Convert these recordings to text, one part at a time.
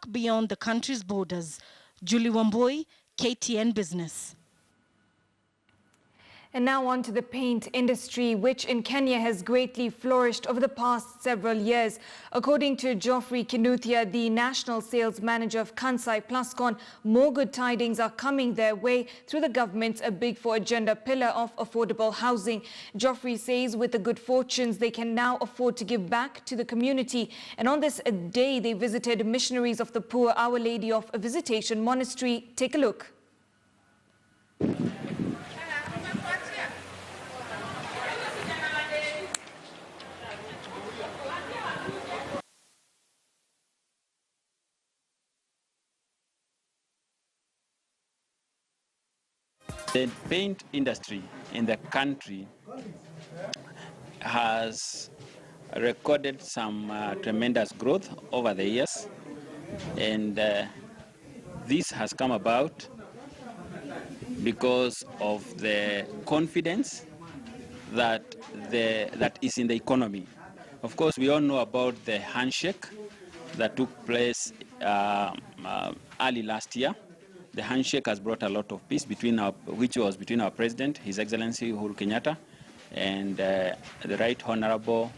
look beyond the country's borders. Julie Wamboi, KTN Business. And now on to the paint industry, which in Kenya has greatly flourished over the past several years. According to Geoffrey Kinuthia, the national sales manager of Kansai Plascon, more good tidings are coming their way through the government's A Big Four agenda pillar of affordable housing. Geoffrey says with the good fortunes, they can now afford to give back to the community. And on this day, they visited missionaries of the poor, Our Lady of Visitation monastery. Take a look. The paint industry in the country has recorded some tremendous growth over the years, and this has come about because of the confidence that is in the economy. Of course, we all know about the handshake that took place early last year. The handshake has brought a lot of peace which was between our president, His Excellency Uhuru Kenyatta, and the Right Honorable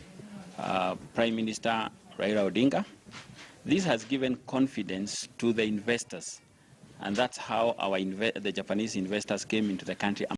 Prime Minister Raila Odinga. This has given confidence to the investors, and that's how the Japanese investors came into the country.